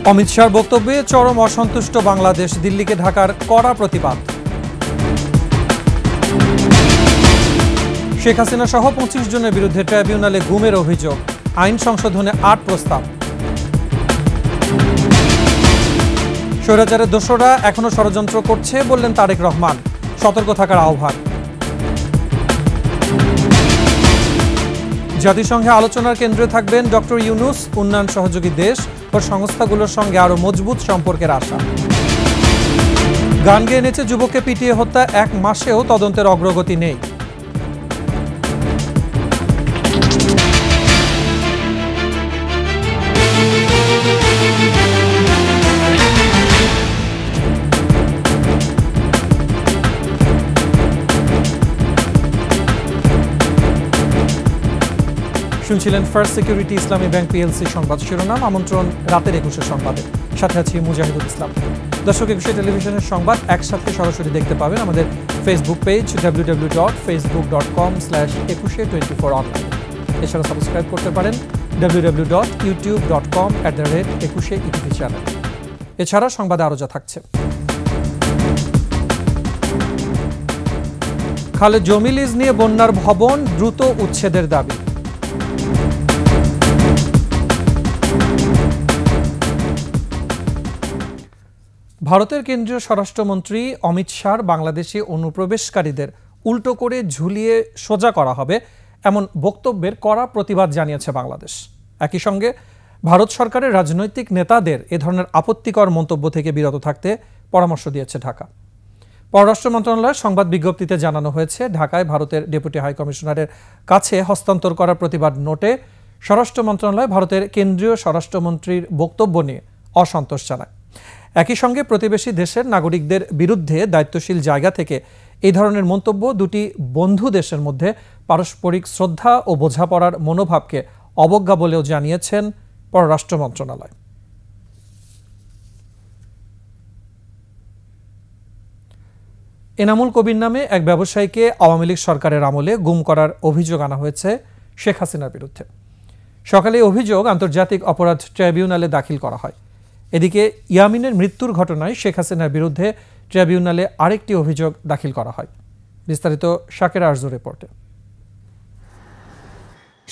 অমিত শাহর বক্তব্যে চরম অসন্তুষ্ট বাংলাদেশ, দিল্লিকে ঢাকার কড়া প্রতিবাদ। শেখ হাসিনা সহ 25 জনের বিরুদ্ধে ট্রাইব্যুনালে গুমের অভিযোগ, আইন সংশোধনে 8 প্রস্তাব। স্বৈরাচারের দোসররা এখনো ষড়যন্ত্র করছে বললেন তারেক রহমান, সতর্ক থাকার আহ্বান। জাতিসংঘে আলোচনার কেন্দ্রে থাকবেন ডক্টর ইউনূস, উন্নয়ন সহযোগী দেশ ও সংস্থাগুলোর সঙ্গে আরো মজবুত সম্পর্কের আশা। গান গেয়ে নেচে যুবককে পিটিয়ে হত্যা 1 মাসেও তদন্তের অগ্রগতি নেই। শুনছিলেন ফার্স্ট সিকিউরিটি ইসলামী ব্যাংক পিএলসি সংবাদ শিরোনাম। আমন্ত্রণ রাতের 21 সংবাদে, সাথে আছি মুজাহিদুল ইসলাম। দর্শক, 21 টেলিভিশনের সংবাদ একসাথে সরাসরি দেখতে পাবেন আমাদের ফেসবুক পেজ www.facebook.com/2124 অনলাইন। এছাড়া সাবস্ক্রাইব করতে পারেন www.youtube.com/21ETV চ্যানেল। এছাড়া সংবাদে আরো যা থাকছে: খালে জমি লিজ নিয়ে বন্যার ভবন, দ্রুত উচ্ছেদের দাবি। ভারতের কেন্দ্রীয় স্বরাষ্ট্রমন্ত্রী অমিত শাহর বাংলাদেশি অনুপ্রবেশকারীদের উল্টো করে ঝুলিয়ে সোজা করা হবে এমন বক্তব্যের কড়া প্রতিবাদ জানিয়েছে বাংলাদেশ। একই সঙ্গে ভারত সরকারের রাজনৈতিক নেতাদের এ ধরনের আপত্তিকর মন্তব্য থেকে বিরত থাকতে পরামর্শ দিয়েছে ঢাকা। পররাষ্ট্র মন্ত্রণালয়ের সংবাদ বিজ্ঞপ্তিতে জানানো হয়েছে, ঢাকায় ভারতের ডেপুটি হাই কমিশনারের কাছে হস্তান্তর করা প্রতিবাদ নোটে স্বরাষ্ট্র মন্ত্রণালয় ভারতের কেন্দ্রীয় স্বরাষ্ট্রমন্ত্রীর বক্তব্য নিয়ে অসন্তোষ জানায়। একই সঙ্গে প্রতিবেশী দেশের নাগরিকদের বিরুদ্ধে দায়িত্বশীল জায়গা থেকে এই ধরনের মন্তব্য দুটি বন্ধু দেশের মধ্যে পারস্পরিক শ্রদ্ধা ও বোঝাপড়ার মনোভাবকে অবজ্ঞা বলেও জানিয়েছেন পররাষ্ট্র মন্ত্রণালয়। এনামুল কবির নামে এক ব্যবসায়ীকে আওয়ামী লীগ সরকারের আমলে গুম করার অভিযোগ আনা হয়েছে শেখ হাসিনার বিরুদ্ধে। সকালে এই অভিযোগ আন্তর্জাতিক অপরাধ ট্রাইব্যুনালে দাখিল করা হয়। এদিকে ইয়ামিনের মৃত্যুর ঘটনায় শেখ হাসিনার বিরুদ্ধে ট্রাইব্যুনালে আরেকটি অভিযোগ দাখিল করা হয়। বিস্তারিত শাকেরা আরজুর রিপোর্টে।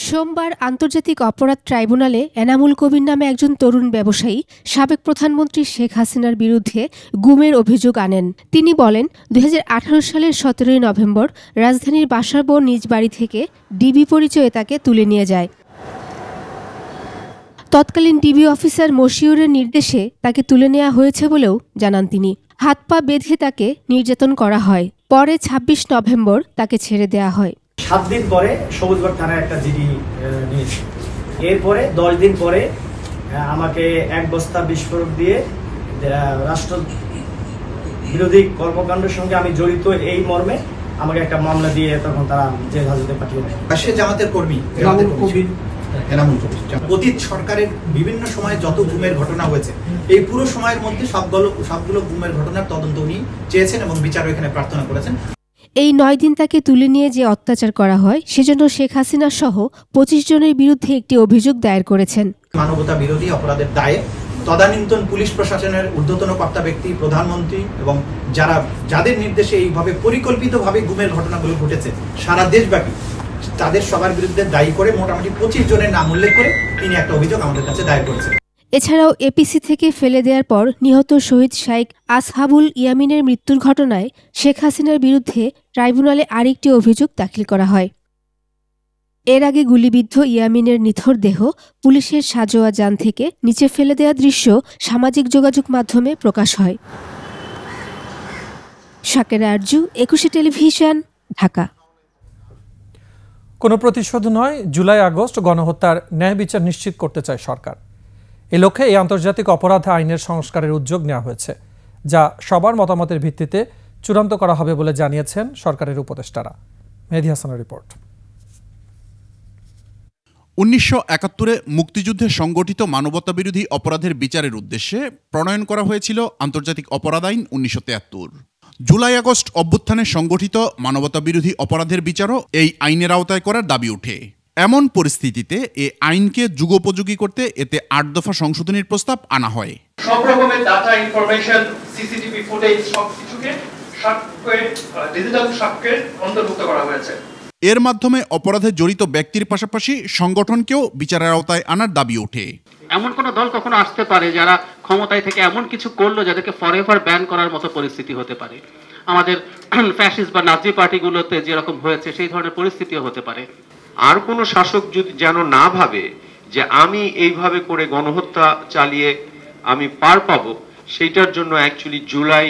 সোমবার আন্তর্জাতিক অপরাধ ট্রাইব্যুনালে এনামুল কবির নামে একজন তরুণ ব্যবসায়ী সাবেক প্রধানমন্ত্রী শেখ হাসিনার বিরুদ্ধে গুমের অভিযোগ আনেন। তিনি বলেন, 2018 সালের 17 নভেম্বর রাজধানীর বাসাবো নিজ বাড়ি থেকে ডিবি পরিচয়ে তাকে তুলে নিয়ে যায়। তৎকালীন ডিবি অফিসার মশিউরের নির্দেশে তাকে তুলে নেওয়া হয়েছে বলেও জানান তিনি। হাত পা বেঁধে তাকে নির্যাতন করা হয়। পরে 26 নভেম্বর তাকে ছেড়ে দেওয়া হয়। 7 দিন পরে সবুজবাগ থানায় একটা জিডি নিয়েছে। এরপরে 10 দিন পরে আমাকে 1 বস্তা বিস্ফোরক দিয়ে রাষ্ট্র বিরোধী কর্মকাণ্ডের সঙ্গে আমি জড়িত এই মর্মে আমাকে একটা মামলা দিয়ে তখন তারা জেল হাজতে পাঠিয়ে দেয়। সে জামাতের কর্মী এনামুল কবির। অতীত সরকারের বিভিন্ন সময়ে যত গুমের ঘটনা হয়েছে, এই পুরো সময়ের মধ্যে সবগুলো গুমের ঘটনার তদন্ত উনি চেয়েছেন এবং বিচারও এখানে প্রার্থনা করেছেন। এই 9 দিন তাকে তুলে নিয়ে যে অত্যাচার করা হয়, সেজন্য শেখ হাসিনা সহ 25 জনের বিরুদ্ধে একটি অভিযোগ দায়ের করেছেন। মানবতা বিরোধী অপরাধের দায়ে তদানীন্তন পুলিশ প্রশাসনের ঊর্ধ্বতন কর্তা ব্যক্তি, প্রধানমন্ত্রী এবং যাদের নির্দেশে এইভাবে পরিকল্পিতভাবে গুমের ঘটনাগুলো ঘটেছে সারা দেশব্যাপী, তাদের সবার বিরুদ্ধে দায়ী করে মোটামুটি 25 জনের নাম উল্লেখ করে তিনি একটা অভিযোগ আমাদের কাছে দায়ের করেছেন। এছাড়াও এপিসি থেকে ফেলে দেওয়ার পর নিহত শহীদ শাইখ আসহাবুল ইয়ামিনের মৃত্যুর ঘটনায় শেখ হাসিনার বিরুদ্ধে ট্রাইব্যুনালে আরেকটি অভিযোগ দাখিল করা হয়। এর আগে গুলিবিদ্ধ ইয়ামিনের নিথর দেহ পুলিশের সাজোয়া যান থেকে নিচে ফেলে দেওয়া দৃশ্য সামাজিক যোগাযোগ মাধ্যমে প্রকাশ হয়। শাকেরা আরজু, 21 টেলিভিশন, ঢাকা। কোনো প্রতিশোধ নয়, জুলাই আগস্ট গণহত্যার ন্যায় বিচার নিশ্চিত করতে চায় সরকার। এ লক্ষ্যে এই আন্তর্জাতিক অপরাধ আইনের সংস্কারের উদ্যোগ নেওয়া হয়েছে, যা সবার মতামতের ভিত্তিতে চূড়ান্ত করা হবে বলে জানিয়েছেন সরকারের উপদেষ্টারা। মেহেদী হাসানের রিপোর্ট। 1971-এ মুক্তিযুদ্ধে সংগঠিত মানবতাবিরোধী অপরাধের বিচারের উদ্দেশ্যে প্রণয়ন করা হয়েছিল আন্তর্জাতিক অপরাধ আইন 1973। জুলাই আগস্ট অভ্যুত্থানে সংগঠিত মানবতাবিরোধী অপরাধের বিচারও এই আইনের আওতায় করার দাবি ওঠে। এমন পরিস্থিতিতে এ আইনকে যুগোপযোগী করতে এতে 8 দফা সংশোধনীর প্রস্তাব আনা হয়। সব রকমের ডাটা ইনফরমেশন, সিসিটিভি ফুটেজ সবকিছুকে ডিজিটাল সাক্ষ্যে অন্তর্ভুক্ত করা হয়েছে। এর মাধ্যমে অপরাধে জড়িত ব্যক্তির পাশাপাশি সংগঠনকেও বিচারের আওতায় আনার দাবি ওঠে। এমন কোন দল কখনো আসতে পারে যারা ক্ষমতায় থেকে এমন কিছু করলো যাদেরকে ফরএভার ব্যান করার মতো পরিস্থিতি হতে পারে। আমাদের ফ্যাসিস্ট বা নাজি পার্টিগুলোতে যেরকম হয়েছে সেই ধরনের পরিস্থিতিও হতে পারে। আর কোনো শাসক যদি যেন না ভাবে যে আমি এইভাবে করে গণহত্যা চালিয়ে আমি পার পাবো, সেইটার জন্য অ্যাকচুয়ালি জুলাই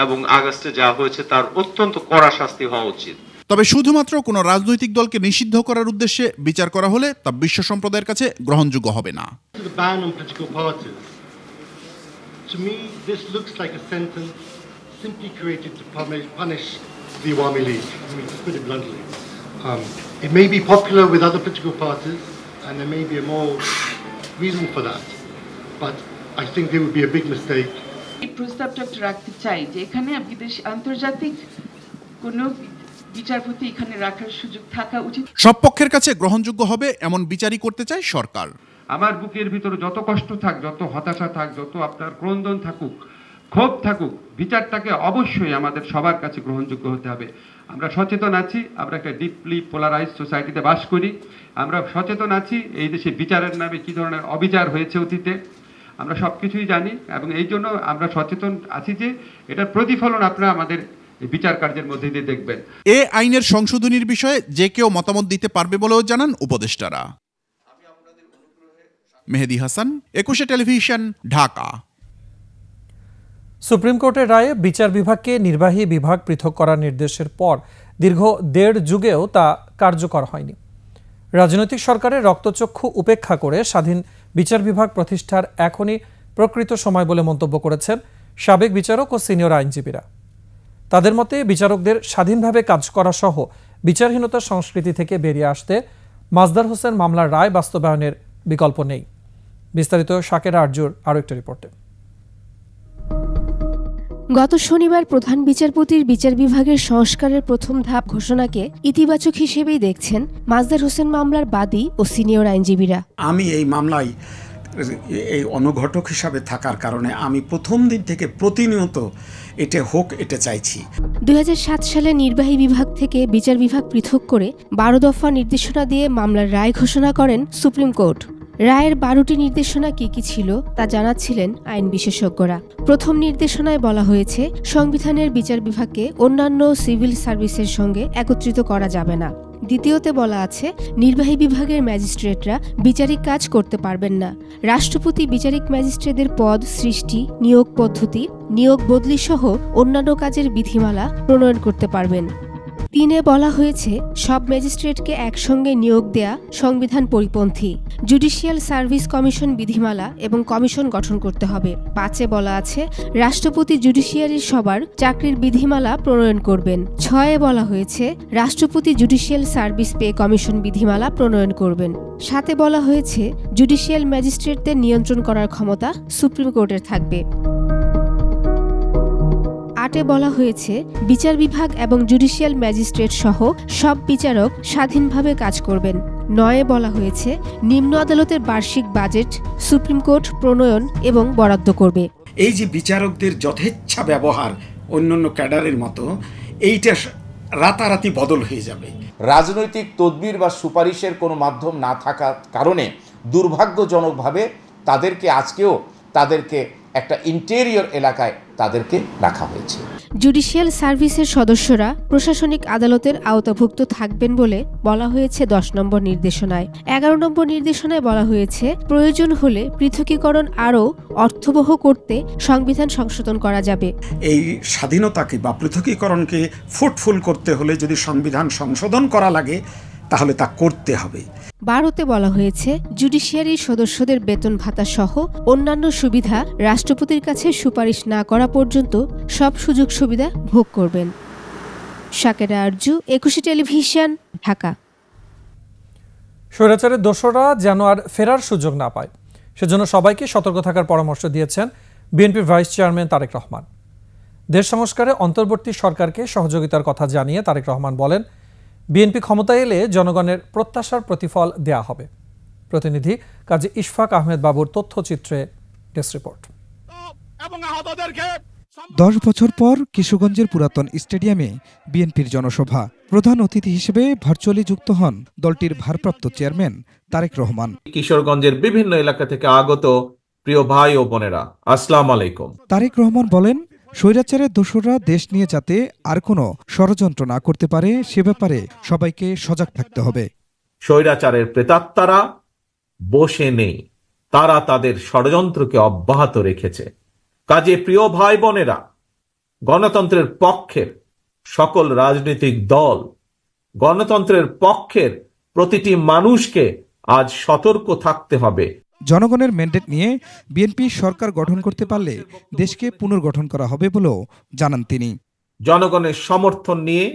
এবং আগস্টে যা হয়েছে তার অত্যন্ত কড়া শাস্তি হওয়া উচিত। তবে শুধুমাত্র কোনো রাজনৈতিক দলকে নিষিদ্ধ করার উদ্দেশ্যে বিচার করা হলে তা বিশ্ব সম্প্রদায়ের কাছে গ্রহণযোগ্য হবে না। To me, this looks like a sentence simply created to punish the Awami League. I mean, to put it bluntly. It may be popular with other political parties, and there may be a more reason for that. But I think there would be a big mistake. এই প্রস্তাবটা রাখতে চাই যে এখানে বিদেশি আন্তর্জাতিক কোনো বিচারপতি এখানে রাখার সুযোগ থাকা উচিত। সব পক্ষের কাছে গ্রহণযোগ্য হবে এমন বিচারই করতে চায় সরকার। আমার বুকের ভিতরে যত কষ্ট থাক, যত হতাশা থাক, যত আপনার ক্রন্দন থাকুক, ক্ষোভ থাকুক, বিচারটাকে অবশ্যই আমাদের সবার কাছে গ্রহণযোগ্য হতে হবে। আমরা সচেতন আছি, আমরা একটা ডিপলি পোলারাইজড সোসাইটিতে বাস করি। আমরা সচেতন আছি এই দেশে বিচারের নামে কি ধরনের অবিচার হয়েছে অতীতে, আমরা সবকিছুই জানি এবং এই জন্য আমরা সচেতন আছি যে এটার প্রতিফলন আপনারা আমাদের বিচার কার্যের মধ্যে দিয়ে দেখবেন। এ আইনের সংশোধনীর বিষয়ে যে কেউ মতামত দিতে পারবে বলেও জানান উপদেষ্টারা। মেহেদি হাসান, 21 টেলিভিশন, ঢাকা। সুপ্রিম কোর্টের রায়ে বিচার বিভাগকে নির্বাহী বিভাগ পৃথক করার নির্দেশের পর দীর্ঘ 1.5 যুগেও তা কার্যকর হয়নি। রাজনৈতিক সরকারের রক্তচক্ষু উপেক্ষা করে স্বাধীন বিচার বিভাগ প্রতিষ্ঠার এখনই প্রকৃত সময় বলে মন্তব্য করেছেন সাবেক বিচারক ও সিনিয়র আইনজীবীরা। তাদের মতে বিচারকদের স্বাধীনভাবে কাজ করা সহ বিচারহীনতার সংস্কৃতি থেকে বেরিয়ে আসতে মাজদার হোসেন মামলার রায় বাস্তবায়নের বিকল্প নেই। বিস্তারিত শাকেরা আরজুর আরও একটি রিপোর্টে। গত শনিবার প্রধান বিচারপতির বিচার বিভাগের সংস্কারের প্রথম ধাপ ঘোষণাকে ইতিবাচক হিসেবেই দেখছেন মাজদার হোসেন মামলার বাদী ও সিনিয়র আইনজীবীরা। আমি এই মামলায় এই অনুঘটক হিসাবে থাকার কারণে আমি প্রথম দিন থেকে প্রতিনিয়ত এটা চাইছি। 2007 সালে নির্বাহী বিভাগ থেকে বিচার বিভাগ পৃথক করে 12 দফা নির্দেশনা দিয়ে মামলার রায় ঘোষণা করেন সুপ্রিম কোর্ট। রায়ের 12টি নির্দেশনা কি কি ছিল তা জানাচ্ছিলেন আইন বিশেষজ্ঞরা। প্রথম নির্দেশনায় বলা হয়েছে সংবিধানের বিচার বিভাগকে অন্যান্য সিভিল সার্ভিসের সঙ্গে একত্রিত করা যাবে না। দ্বিতীয়তে বলা আছে নির্বাহী বিভাগের ম্যাজিস্ট্রেটরা বিচারিক কাজ করতে পারবেন না। রাষ্ট্রপতি বিচারিক ম্যাজিস্ট্রেটদের পদ সৃষ্টি, নিয়োগ পদ্ধতি, নিয়োগ বদলি সহ অন্যান্য কাজের বিধিমালা প্রণয়ন করতে পারবেন। 3-এ বলা হয়েছে সব ম্যাজিস্ট্রেটকে একসঙ্গে নিয়োগ দেয়া সংবিধান পরিপন্থী। জুডিশিয়াল সার্ভিস কমিশন বিধিমালা এবং কমিশন গঠন করতে হবে। 5-এ বলা আছে রাষ্ট্রপতি জুডিশিয়ারির সবার চাকরির বিধিমালা প্রণয়ন করবেন। 6-এ বলা হয়েছে রাষ্ট্রপতি জুডিশিয়াল সার্ভিস পে কমিশন বিধিমালা প্রণয়ন করবেন। 7-এ বলা হয়েছে জুডিশিয়াল ম্যাজিস্ট্রেটদের নিয়ন্ত্রণ করার ক্ষমতা সুপ্রিম কোর্টের থাকবে। 8-এ বলা হয়েছে বিচার বিভাগ এবং জুডিশিয়াল ম্যাজিস্ট্রেট সহ সব বিচারক স্বাধীনভাবে কাজ করবেন। 9-এ বলা হয়েছে নিম্ন আদালতের বার্ষিক বাজেট সুপ্রিম কোর্ট প্রণয়ন এবং বরাদ্দ করবে। এই যে বিচারকদের যথেচ্ছা ব্যবহার অন্যান্য ক্যাডারের মতো, এইটা রাতারাতি বদল হয়ে যাবে। রাজনৈতিক তদবির বা সুপারিশের কোনো মাধ্যম না থাকার কারণে দুর্ভাগ্যজনকভাবে তাদেরকে একটা ইন্টেরিয়র এলাকায় তাদেরকে রাখা হয়েছে। জুডিশিয়াল সার্ভিসের সদস্যরা প্রশাসনিক আদালতের আওতাভুক্ত থাকবেন বলে বলা হয়েছে 10 নম্বর নির্দেশনায়। 11 নম্বর নির্দেশনায় বলা হয়েছে প্রয়োজন হলে পৃথকীকরণ আরও অর্থবহ করতে সংবিধান সংশোধন করা যাবে। এই স্বাধীনতাকে বা পৃথকীকরণকে ফুটফুল করতে হলে যদি সংবিধান সংশোধন করা লাগে তাহলে তা করতে হবে। 12-তে বলা হয়েছে জুডিশিয়ারির সদস্যদের বেতন ভাতা সহ অন্যান্য সুবিধা রাষ্ট্রপতির কাছে সুপারিশ না করা পর্যন্ত সব সুযোগ সুবিধা ভোগ করবেন। শাকেরা আরজু, 21 টেলিভিশন, ঢাকা। স্বৈরাচারের দোসররা যেন আর ফেরার সুযোগ না পায় সেজন্য সবাইকে সতর্ক থাকার পরামর্শ দিয়েছেন বিএনপির ভাইস চেয়ারম্যান তারেক রহমান। দেশ সংস্কারে অন্তর্বর্তী সরকারকে সহযোগিতার কথা জানিয়ে তারেক রহমান বলেন বিএনপি ক্ষমতায় এলে জনগণের প্রত্যাশার প্রতিফল দেয়া হবে। প্রতিনিধি কাজী ইশফাক আহমেদ বাবুর তথ্যচিত্রে ডেস্ক রিপোর্ট। 10 বছর পর কিশোরগঞ্জের পুরাতন স্টেডিয়ামে বিএনপির জনসভা। প্রধান অতিথি হিসেবে ভার্চুয়ালি যুক্ত হন দলটির ভারপ্রাপ্ত চেয়ারম্যান তারেক রহমান। কিশোরগঞ্জের বিভিন্ন এলাকা থেকে আগত প্রিয় ভাই ও বোনেরা, আসসালামু আলাইকুম। তারেক রহমান বলেন, স্বৈরাচারের দোসররা দেশ নিয়ে যাতে আর কোনো ষড়যন্ত্র না করতে পারে সে ব্যাপারে সবাইকে সজাগ থাকতে হবে। স্বৈরাচারের প্রেতাত্মারা বসে নেই, তারা তাদের ষড়যন্ত্রকে অব্যাহত রেখেছে। কাজে প্রিয় ভাই বোনেরা, গণতন্ত্রের পক্ষের সকল রাজনৈতিক দল, গণতন্ত্রের পক্ষের প্রতিটি মানুষকে আজ সতর্ক থাকতে হবে। জনগণের ম্যান্ডেট নিয়ে বিএনপি সরকার গঠন করতে পারলে দেশকে পুনর্গঠন করা হবে বলেও জানান তিনি। জনগণের সমর্থন নিয়ে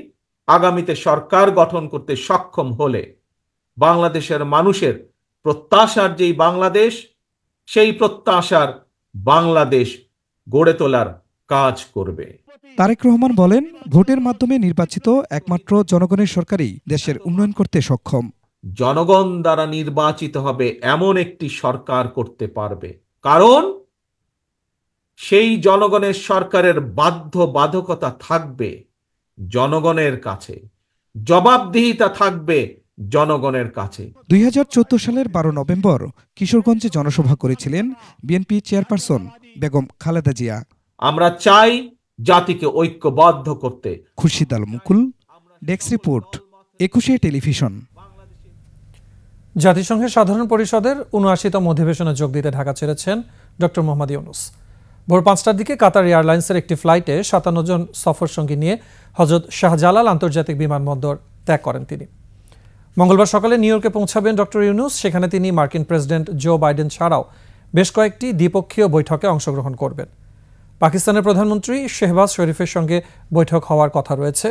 আগামীতে সরকার গঠন করতে সক্ষম হলে বাংলাদেশের মানুষের প্রত্যাশার যেই বাংলাদেশ, সেই প্রত্যাশার বাংলাদেশ গড়ে তোলার কাজ করবে। তারেক রহমান বলেন, ভোটের মাধ্যমে নির্বাচিত একমাত্র জনগণের সরকারই দেশের উন্নয়ন করতে সক্ষম। জনগণ দ্বারা নির্বাচিত হবে এমন একটি সরকার করতে পারবে, কারণ সেই জনগণের সরকারের বাধ্যবাধকতা থাকবে জনগণের কাছে, জবাবদিহিতা থাকবে জনগণের কাছে। 2014 সালের 12 নভেম্বর কিশোরগঞ্জে জনসভা করেছিলেন বিএনপি চেয়ারপারসন বেগম খালেদা জিয়া। আমরা চাই জাতিকে ঐক্যবদ্ধ করতে। খুরশিদ আল মুকুল, ডেস্ক রিপোর্ট, 21 টেলিভিশন। জাতিসংঘের সাধারণ পরিষদের ৭৯তম অধিবেশনে যোগ দিতে ঢাকা ছেড়েছেন ডক্টর মোহাম্মদ ইউনূস। ভোর 5টার দিকে কাতার এয়ারলাইন্সের একটি ফ্লাইটে 57 জন সফর সঙ্গী নিয়ে হযরত শাহজালাল আন্তর্জাতিক বিমানবন্দর ত্যাগ করেন তিনি। মঙ্গলবার সকালে নিউ ইয়র্কে পৌঁছাবেন ডক্টর ইউনূস। সেখানে তিনি মার্কিন প্রেসিডেন্ট জো বাইডেন ছাড়াও বেশ কয়েকটি দ্বিপক্ষীয় বৈঠকে অংশগ্রহণ করবেন। পাকিস্তানের প্রধানমন্ত্রী শেহবাজ শরীফের সঙ্গে বৈঠক হওয়ার কথা রয়েছে,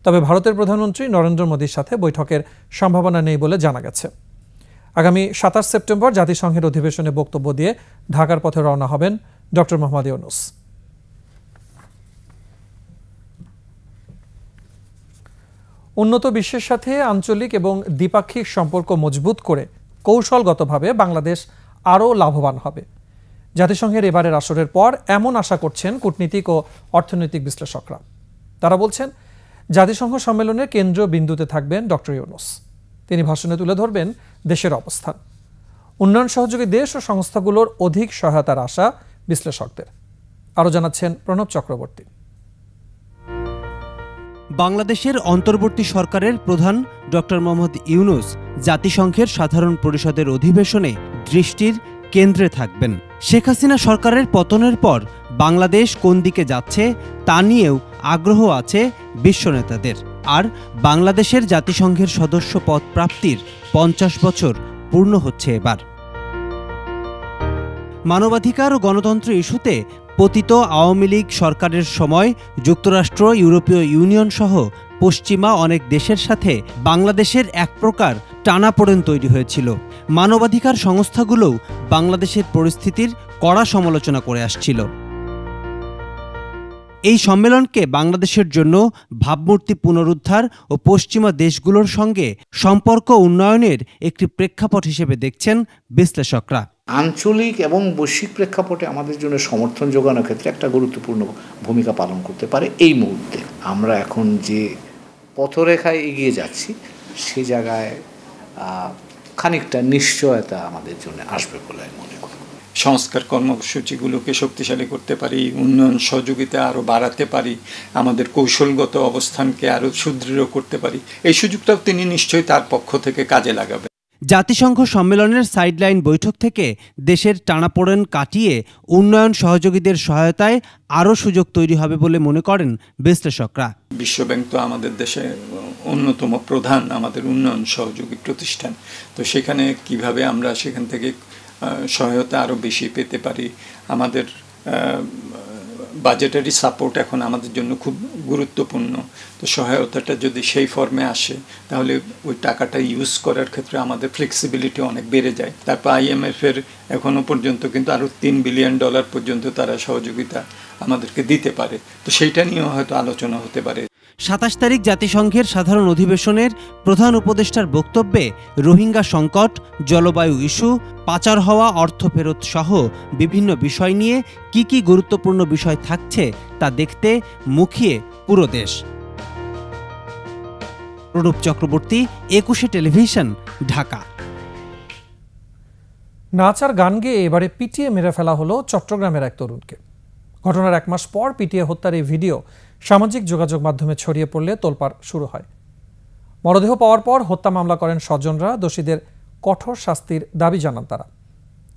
তবে ভারতের প্রধানমন্ত্রী নরেন্দ্র মোদীর সাথে বৈঠকের সম্ভাবনা নেই বলে জানা গেছে। আগামী 27 সেপ্টেম্বর জাতিসংঘের অধিবেশনে বক্তব্য দিয়ে ঢাকার পথে রওনা হবেন ডক্টর মোহাম্মদ ইউনূস। উন্নত বিশ্বের সাথে আঞ্চলিক এবং দ্বিপাক্ষিক সম্পর্ক মজবুত করে কৌশলগতভাবে বাংলাদেশ আরও লাভবান হবে। জাতিসংঘের এবারের আসরের পর এমন আশা করছেন কূটনীতিক ও অর্থনৈতিক বিশ্লেষকরা। তারা বলছেন, জাতিসংঘ সম্মেলনের কেন্দ্র বিন্দুতে থাকবেন ডক্টর ইউনূস। তিনি ভাষণে তুলে ধরবেন দেশের অবস্থান, উন্নয়ন সহযোগী দেশ ও সংস্থাগুলোর অধিক সহায়তার আশা বিশ্লেষকদের। আরও জানাচ্ছেন প্রণব চক্রবর্তী। বাংলাদেশের অন্তর্বর্তী সরকারের প্রধান ডক্টর মোহাম্মদ ইউনূস জাতিসংঘের সাধারণ পরিষদের অধিবেশনে দৃষ্টির কেন্দ্রে থাকবেন। শেখ হাসিনা সরকারের পতনের পর বাংলাদেশ কোন দিকে যাচ্ছে তা নিয়েও আগ্রহ আছে বিশ্ব নেতাদের। আর বাংলাদেশের জাতিসংঘের সদস্য পদ প্রাপ্তির 50 বছর পূর্ণ হচ্ছে এবার। মানবাধিকার ও গণতন্ত্র ইস্যুতে পতিত আওয়ামী লীগ সরকারের সময় যুক্তরাষ্ট্র, ইউরোপীয় ইউনিয়ন সহ পশ্চিমা অনেক দেশের সাথে বাংলাদেশের এক প্রকার টানাপোড়েন তৈরি হয়েছিল। মানবাধিকার সংস্থাগুলোও বাংলাদেশের পরিস্থিতির কড়া সমালোচনা করে আসছিল। এই সম্মেলনকে বাংলাদেশের জন্য ভাবমূর্তি পুনরুদ্ধার ও পশ্চিমা দেশগুলোর সঙ্গে সম্পর্ক উন্নয়নের একটি প্রেক্ষাপট হিসেবে দেখছেন বিশ্লেষকরা। আঞ্চলিক এবং বৈশ্বিক প্রেক্ষাপটে আমাদের জন্য সমর্থন যোগানোর ক্ষেত্রে একটা গুরুত্বপূর্ণ ভূমিকা পালন করতে পারে। এই মুহূর্তে আমরা এখন যে পথরেখায় এগিয়ে যাচ্ছি সেই জায়গায় খানিকটা নিশ্চয়তা আমাদের জন্য আসবে বলে মনে করি। সংস্কার কর্মসূচিগুলোকে শক্তিশালী করতে পারি, উন্নয়ন সহযোগিতা আরও বাড়াতে পারি, আমাদের কৌশলগত অবস্থানকে আরও সুদৃঢ় করতে পারি, এই সুযোগটাও তিনি নিশ্চয়ই তার পক্ষ থেকে কাজে লাগাবেন। জাতিসংঘ সম্মেলনের সাইডলাইন বৈঠক থেকে দেশের টানাপোড়েন কাটিয়ে উন্নয়ন সহযোগীদের সহায়তায় আরও সুযোগ তৈরি হবে বলে মনে করেন বিশ্লেষকরা। বিশ্বব্যাংক তো আমাদের দেশে অন্যতম প্রধান আমাদের উন্নয়ন সহযোগী প্রতিষ্ঠান, তো সেখানে কিভাবে আমরা সেখান থেকে সহায়তা আরও বেশি পেতে পারি। আমাদের বাজেটারি সাপোর্ট এখন আমাদের জন্য খুব গুরুত্বপূর্ণ, তো সহায়তাটা যদি সেই ফর্মে আসে তাহলে ওই টাকাটা ইউজ করার ক্ষেত্রে আমাদের ফ্লেক্সিবিলিটি অনেক বেড়ে যায়। তারপর IMF-এর এখনও পর্যন্ত কিন্তু আরও $3 বিলিয়ন পর্যন্ত তারা সহযোগিতা আমাদেরকে দিতে পারে, তো সেইটা নিয়েও হয়তো আলোচনা হতে পারে। 27 তারিখ জাতিসংঘের সাধারণ অধিবেশনের প্রধান উপদেষ্টার বক্তব্যে রোহিঙ্গা সংকট, জলবায়ু ইস্যু, পাচার হওয়া অর্থ ফেরত সহ বিভিন্ন বিষয় নিয়ে কি গুরুত্বপূর্ণ বিষয় থাকছে তা দেখতে মুখিয়ে পুরো দেশ। প্রণব চক্রবর্তী, 21 টেলিভিশন, ঢাকা। নাচ আর গান গেয়ে এবারে পিটিয়ে মেরে ফেলা হলো চট্টগ্রামের এক তরুণকে। ঘটনার 1 মাস পর পিটিয়ে হত্যার এই ভিডিও সামাজিক যোগাযোগ মাধ্যমে ছড়িয়ে পড়লে তোলপাড় শুরু হয়। মরদেহ পাওয়ার পর হত্যা মামলা করেন স্বজনরা। দোষীদের কঠোর শাস্তির দাবি জানান তারা।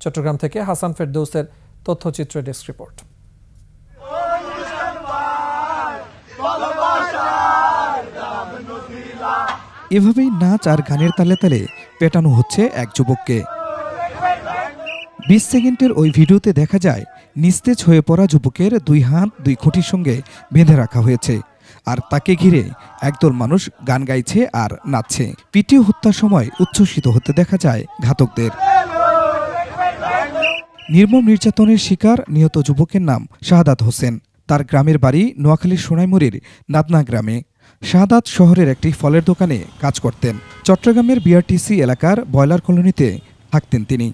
চট্টগ্রাম থেকে হাসান ফেরদৌসের তথ্যচিত্রে ডেস্ক রিপোর্ট। এভাবেই নাচ আর গানের তালে তালে পেটানো হচ্ছে এক যুবককে। 20 সেকেন্ডের ওই ভিডিওতে দেখা যায় নিস্তেজ হয়ে পড়া যুবকের 2 হাত 2 খুঁটির সঙ্গে বেঁধে রাখা হয়েছে, আর তাকে ঘিরে একদল মানুষ গান গাইছে আর নাচছে। পিটিয়ে হত্যার সময় উচ্ছ্বসিত হতে দেখা যায় ঘাতকদের। নির্মম নির্যাতনের শিকার নিহত যুবকের নাম শাহাদাত হোসেন। তার গ্রামের বাড়ি নোয়াখালীর সোনাইমুড়ির নাদনা গ্রামে। শাহাদাত শহরের একটি ফলের দোকানে কাজ করতেন। চট্টগ্রামের বিআরটিসি এলাকার বয়লার কলোনিতে থাকতেন তিনি।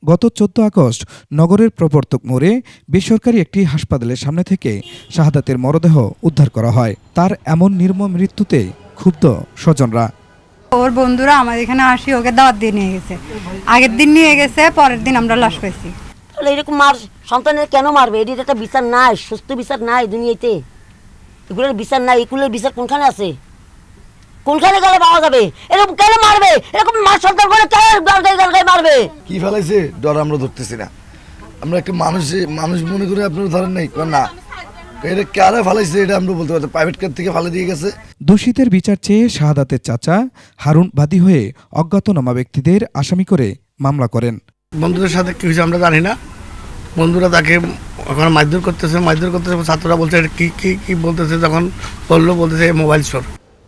গত 14 আগস্ট নগরের প্রবর্তক মোড়ে বেসরকারি একটি হাসপাতালের সামনে থেকে শাহাদাতের মরদেহ উদ্ধার করা হয়। তার এমন নির্মম মৃত্যুতে ক্ষুব্ধ স্বজনরা। ওর বন্ধুরা আমাদের এখানে আসি ওকে দাওয়াত দিয়ে নিয়ে গেছে, আগের দিন নিয়ে গেছে, পরের দিন আমরা লাশ পাইছি। এরকম মার সন্তানের কেন মারবে? এটির একটা বিচার নাই, সুস্থ বিচার নাই দুনিয়াতে। এগুলোর বিচার নাই, এগুলোর বিচার কোনখানে আছে? কোনখানে গেলে পাওয়া যাবে? এরকম কেন মারবে? এরকম মার সন্তান করে কেন মারবে? কি ফেলাইছে ডর আমরা ধরতেছি না। আমরা একটা মানুষ মনে করে আপনারা ধরেন নাই না, এটা কারা ফেলাইছে এটা আমরা বলতে পারছি। প্রাইভেট কার থেকে ফেলে দিয়ে গেছে। দোষীদের বিচার চেয়ে শাহাদাতের চাচা হারুন বাদী হয়ে অজ্ঞাতনামা ব্যক্তিদের আসামি করে মামলা করেন। বন্ধুদের সাথে কি হয়েছে আমরা জানি না। বন্ধুরা তাকে ওখানে মারধর করতেছে, ছাত্ররা বলছে কি কি কি বলতেছে, যখন বলতেছে মোবাইল চোর।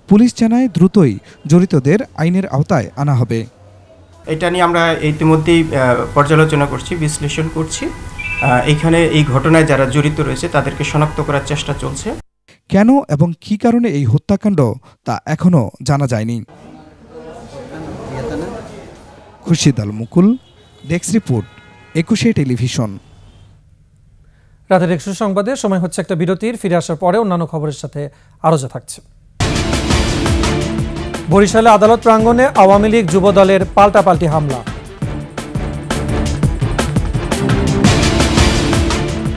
পুলিশ জানায় দ্রুতই জড়িতদের আইনের আওতায় আনা হবে। এটা নিয়ে আমরা ইতিমধ্যেই পর্যালোচনা করছি, বিশ্লেষণ করছি। এখানে এই ঘটনায় যারা জড়িত রয়েছে তাদেরকে শনাক্ত করার চেষ্টা চলছে। কেন এবং কী কারণে এই হত্যাকাণ্ড তা এখনও জানা যায়নি। খুরশিদ আল মুকুল, ডেস্ক রিপোর্ট, 21 টেলিভিশন। রাতের 100 সংবাদে সময় হচ্ছে একটা বিরতির। ফিরে আসার পরে অন্যান্য খবরের সাথে আরও যা থাকছে। বরিশালে আদালত প্রাঙ্গণে আওয়ামী লীগ যুব দলের পাল্টাপাল্টি হামলা।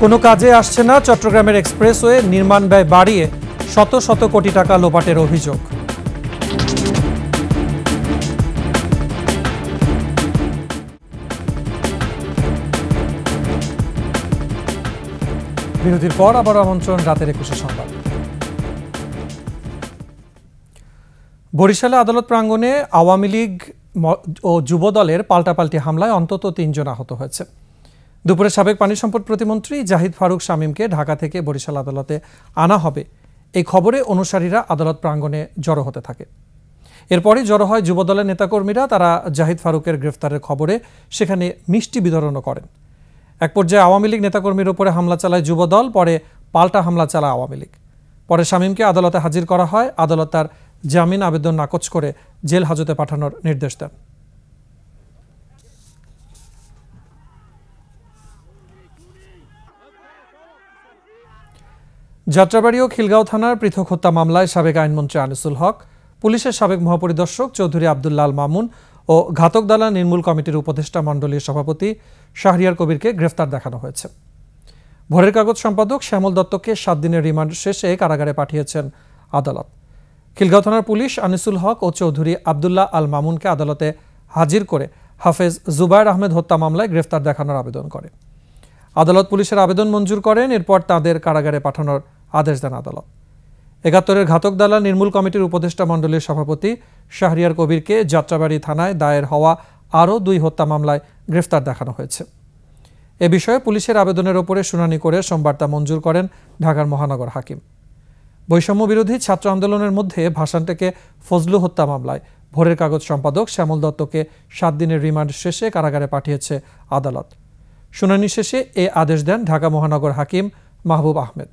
কোনো কাজে আসছে না চট্টগ্রামের এক্সপ্রেসওয়ে নির্মাণ ব্যয় বাড়িয়ে শত শত কোটি টাকা লোপাটের অভিযোগ। বিরতির পর আবার আমন্ত্রণ রাতের 21 সংবাদ। বরিশালে আদালত প্রাঙ্গণে আওয়ামী লীগ ও যুব দলের পাল্টাপাল্টি হামলায় অন্তত 3 জন আহত হয়েছে। দুপুরে সাবেক পানি সম্পদ প্রতিমন্ত্রী জাহিদ ফারুক শামীমকে ঢাকা থেকে বরিশাল আদালতে আনা হবে এই খবরে অনুসারীরা আদালত প্রাঙ্গণে জড়ো হতে থাকে। এরপরই জড়ো হয় যুব দলের নেতাকর্মীরা। তারা জাহিদ ফারুকের গ্রেফতারের খবরে সেখানে মিষ্টি বিতরণও করেন। এক পর্যায়ে আওয়ামী লীগ নেতাকর্মীর উপরে হামলা চালায় যুব দল, পরে পাল্টা হামলা চালায় আওয়ামী লীগ। পরে শামীমকে আদালতে হাজির করা হয়। আদালত তার জামিন আবেদন নাকচ করে জেল হাজতে পাঠানোর নির্দেশ দেন। যাত্রাবাড়ি ও খিলগাঁও থানার পৃথক হত্যা মামলায় সাবেক আইনমন্ত্রী আনিসুল হক, পুলিশের সাবেক মহাপরিদর্শক চৌধুরী আব্দুল্লাহ আল মামুন ও ঘাতক দালাল নির্মূল কমিটির উপদেষ্টা মণ্ডলীর সভাপতি শাহরিয়ার কবিরকে গ্রেফতার দেখানো হয়েছে। ভোরের কাগজ সম্পাদক শ্যামল দত্তকে 7 দিনের রিমান্ড শেষে কারাগারে পাঠিয়েছেন আদালত। খিলগাঁও থানার পুলিশ আনিসুল হক ও চৌধুরী আব্দুল্লাহ আল মামুনকে আদালতে হাজির করে হাফেজ জুবায়ের আহমেদ হত্যা মামলায় গ্রেফতার দেখানোর আবেদন করে। আদালত পুলিশের আবেদন মঞ্জুর করেন। এরপর তাদের কারাগারে পাঠানোর আদেশ দেন আদালত। ৭১-এর ঘাতক দালাল নির্মূল কমিটির উপদেষ্টা মণ্ডলীর সভাপতি শাহরিয়ার কবিরকে যাত্রাবাড়ি থানায় দায়ের হওয়া আরও 2 হত্যা মামলায় গ্রেফতার দেখানো হয়েছে। এ বিষয়ে পুলিশের আবেদনের ওপরে শুনানি করে সোমবার তা মঞ্জুর করেন ঢাকার মহানগর হাকিম। বৈষম্য বিরোধী ছাত্র আন্দোলনের মধ্যে ভাসানটেকে ফজলু হত্যা মামলায় ভোরের কাগজ সম্পাদক শ্যামল দত্তকে 7 দিনের রিমান্ড শেষে কারাগারে পাঠিয়েছে আদালত। শুনানি শেষে এ আদেশ দেন ঢাকা মহানগর হাকিম মাহবুব আহমেদ।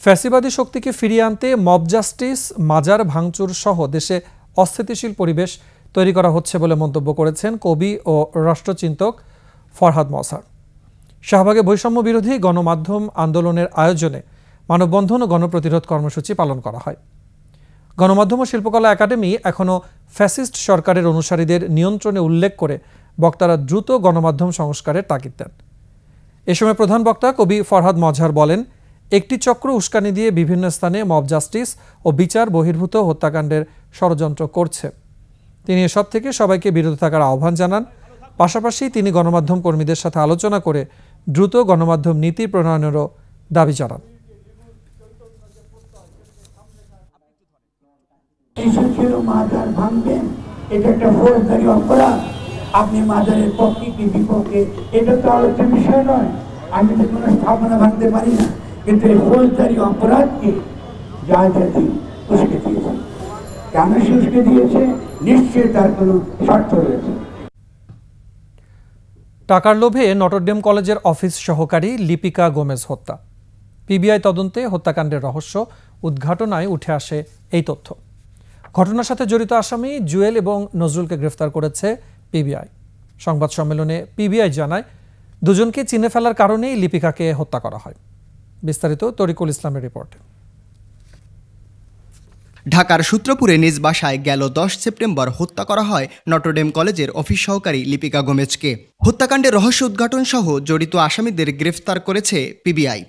ফ্যাসিবাদী শক্তিকে ফিরিয়ে আনতে মব জাস্টিস, মাজার ভাঙচুর সহ দেশে অস্থিতিশীল পরিবেশ তৈরি করা হচ্ছে বলে মন্তব্য করেছেন কবি ও রাষ্ট্রচিন্তক ফরহাদ মজহার। শাহবাগে বৈষম্য বিরোধী গণমাধ্যম আন্দোলনের আয়োজনে মানববন্ধন ও গণপ্রতিরোধ কর্মসূচি পালন করা হয়। গণমাধ্যম ও শিল্পকলা একাডেমি এখনও ফ্যাসিস্ট সরকারের অনুসারীদের নিয়ন্ত্রণে উল্লেখ করে বক্তারা দ্রুত গণমাধ্যম সংস্কারের তাগিদ দেন। এ সময় প্রধান বক্তা কবি ফরহাদ মজহার বলেন, একটি চক্র উস্কানি দিয়ে বিভিন্ন স্থানে মব জাস্টিস ও বিচার বহির্ভূত হত্যাকাণ্ডের ষড়যন্ত্র করছে। তিনি এসব থেকে সবাইকে বিরত থাকার আহ্বান জানান। পাশাপাশি তিনি গণমাধ্যম কর্মীদের সাথে আলোচনা করে দ্রুত গণমাধ্যম নীতি প্রণয়নেরও দাবি জানান। মাজার ভাঙবেন, এটা একটা ফৌজদারি অপরাধ। আপনি মাজারের পক্ষে কি বিপক্ষে এটা তো আলোচ্য বিষয় নয়। আমি তো কোনো স্থাপনা ভাঙতে পারি না, কিন্তু এই ফৌজদারি অপরাধকে যা জাতি উস্কে দিয়েছে, কেন সে উস্কে দিয়েছে, নিশ্চয়ই তার কোনো স্বার্থ রয়েছে। টাকার লোভে নটরডেম কলেজের অফিস সহকারী লিপিকা গোমেজ হত্যা। পিবিআই তদন্তে হত্যাকাণ্ডের রহস্য উদ্ঘাটনায় উঠে আসে এই তথ্য। ঘটনার সাথে জড়িত আসামি জুয়েল এবং নজরুলকে গ্রেফতার করেছে পিবিআই। সংবাদ সম্মেলনে পিবিআই জানায়, দুজনকে চিনে ফেলার কারণেই লিপিকাকে হত্যা করা হয়। বিস্তারিত তরিকুল ইসলামের রিপোর্টে। ঢাকার সূত্রপুরে নিজ বাসায় গেল 10 সেপ্টেম্বর হত্যা করা হয় নটরডেম কলেজের অফিস সহকারী লিপিকা গোমেজকে। হত্যাকাণ্ডের রহস্য উদ্ঘাটন সহ জড়িত আসামিদের গ্রেফতার করেছে পিবিআই।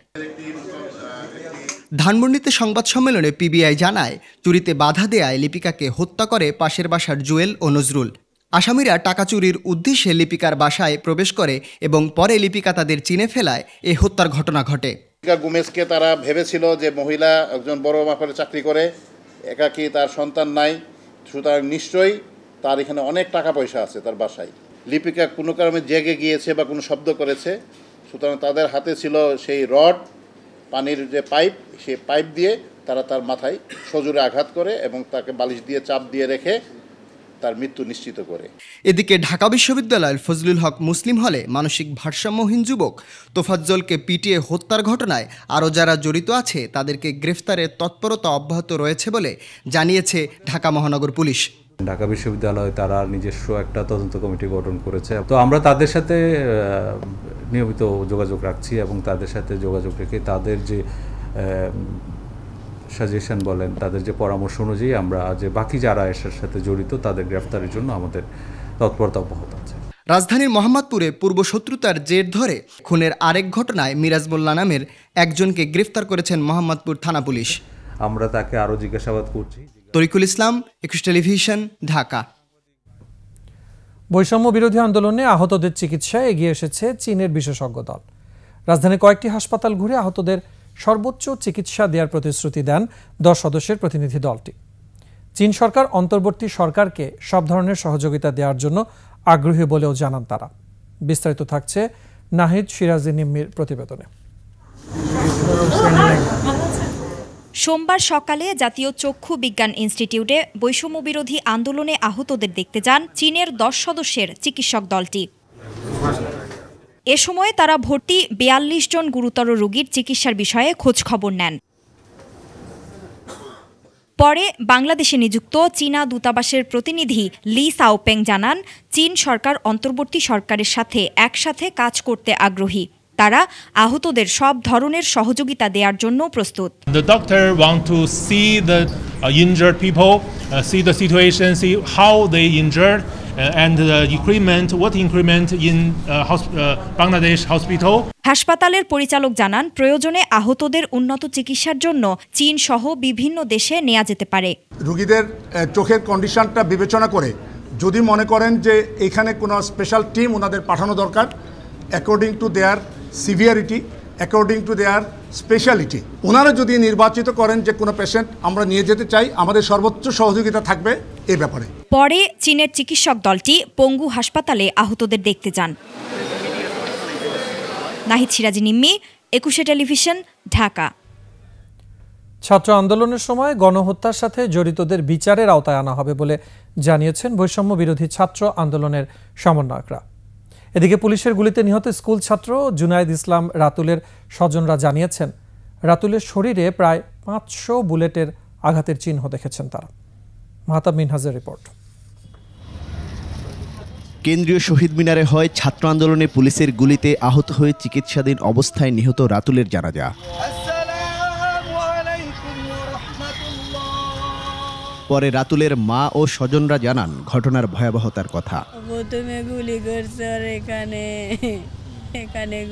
ধানমন্ডিতে সংবাদ সম্মেলনে পিবিআই জানায়, চুরিতে বাধা দেয়ায় লিপিকাকে হত্যা করে পাশের বাসার জুয়েল ও নজরুল। আসামিরা টাকা চুরির উদ্দেশ্যে লিপিকার বাসায় প্রবেশ করে এবং পরে লিপিকা তাদের চিনে ফেলায় এই হত্যার ঘটনা ঘটে। লিপিকা গোমেজকে তারা ভেবেছিল যে মহিলা একজন বড় মাপের চাকরি করে, একাকী, তার সন্তান নাই, সুতরাং নিশ্চয়ই তার এখানে অনেক টাকা পয়সা আছে তার বাসায়। লিপিকা কোনো কারণে জেগে গিয়েছে বা কোনো শব্দ করেছে, সুতরাং তাদের হাতে ছিল সেই রড, পানির যে পাইপ, সেই পাইপ দিয়ে তারা তার মাথায় সজোরে আঘাত করে এবং তাকে বালিশ দিয়ে চাপ দিয়ে রেখে তার মৃত্যু নিশ্চিত করে। এদিকে ঢাকা বিশ্ববিদ্যালয়ের ফজলুল হক মুসলিম হলে মানসিক ভারসাম্যহীন যুবক তোফাজ্জলকে পিটিয়ে হত্যার ঘটনায় আরও যারা জড়িত আছে তাদেরকে গ্রেফতারের তৎপরতা অব্যাহত রয়েছে বলে জানিয়েছে ঢাকা মহানগর পুলিশ। ঢাকা বিশ্ববিদ্যালয় তারা নিজস্ব একটা তদন্ত কমিটি গঠন করেছে, তো আমরা তাদের সাথে নিয়মিত যোগাযোগ রাখছি এবং তাদের সাথে যোগাযোগ রেখে তাদের যে সাজেশন বলেন, তাদের যে পরামর্শ অনুযায়ী আমরা যে বাকি যারা এর সাথে জড়িত তাদের গ্রেফতারের জন্য আমাদের তৎপরতা অব্যাহত আছে। রাজধানীর মোহাম্মদপুরে পূর্বশত্রুতার জের ধরে খুনের আরেক ঘটনায় মিরাজ মোল্লা নামের একজনকে গ্রেফতার করেছেন মোহাম্মদপুর থানা পুলিশ। আমরা তাকে আরও জিজ্ঞাসাবাদ করছি। তরিকুল ইসলাম, একুশ টেলিভিশন, ঢাকা। বৈষম্য বিরোধী আন্দোলনে আহতদের চিকিৎসায় এগিয়ে এসেছে চীনের বিশেষজ্ঞ দল। রাজধানীর কয়েকটি হাসপাতাল ঘুরে আহতদের সর্বোচ্চ চিকিৎসা দেওয়ার প্রতিশ্রুতি দেন 10 সদস্যের প্রতিনিধি দলটি। চীন সরকার অন্তর্বর্তী সরকারকে সব ধরনের সহযোগিতা দেওয়ার জন্য আগ্রহী বলেও জানান তারা। বিস্তারিত থাকছে নাহিদ সিরাজি নিম্মির প্রতিবেদনে। সোমবার সকালে জাতীয় চক্ষু বিজ্ঞান ইনস্টিটিউটে বৈষম্য বিরোধী আন্দোলনে আহতদের দেখতে যান চীনের 10 সদস্যের চিকিৎসক দলটি। এ সময় তারা ভর্তি 42 জন গুরুতর রোগীর চিকিৎসার বিষয়ে খোঁজ খবর নেন। পরে বাংলাদেশে নিযুক্ত চীনা দূতাবাসের প্রতিনিধি লি সাওপেং জানান, চীন সরকার অন্তর্বর্তী সরকারের সাথে একসাথে কাজ করতে আগ্রহী। তারা আহতদের সব ধরনের সহযোগিতা দেওয়ার জন্য প্রস্তুত। The doctor want to see the injured people, see the situation, see how they injured and the increment, what increment in Bangladesh hospital. হাসপাতালের পরিচালক জানান, প্রয়োজনে আহতদের উন্নত চিকিৎসার জন্য চীন সহ বিভিন্ন দেশে নেওয়া যেতে পারে। রোগীদের চোখের কন্ডিশনটা বিবেচনা করে যদি মনে করেন যে এখানে কোনো স্পেশাল টিম ওনাদের পাঠানো দরকার, according to their severity, according to their speciality, ওনারা যদি নির্বাচিত করেন যে কোনো পেশেন্ট আমরা নিয়ে যেতে চাই, আমাদের সর্বোচ্চ সহযোগিতা থাকবে এই ব্যাপারে। পরে চীনের চিকিৎসক দলটি পঙ্গু হাসপাতালে আহতদের দেখতে যান। নাহিদ সিরাজি নিম্মি, 21 টেলিভিশন, ঢাকা। ছাত্র আন্দোলনের সময় গণহত্যার সাথে জড়িতদের বিচারের আওতায় আনা হবে বলে জানিয়েছেন বৈষম্য বিরোধী ছাত্র আন্দোলনের সমন্বয়করা। এদিকে পুলিশের গুলিতে নিহত স্কুল ছাত্র জুনায়েদ ইসলাম রাতুলের স্বজনরা জানিয়েছেন, রাতুলের শরীরে প্রায় 500 বুলেটের আঘাতের চিহ্ন দেখেছেন তারা। মাহতাব মিনহাজের রিপোর্ট। কেন্দ্রীয় শহীদ মিনারে হয় ছাত্র আন্দোলনে পুলিশের গুলিতে আহত হয়ে চিকিৎসাধীন অবস্থায় নিহত রাতুলের জানাজা। পরে রাতুলের মা ও স্বজনরা জানান ঘটনার ভয়াবহতার কথা। প্রথমে গুলি করছে আর এখানে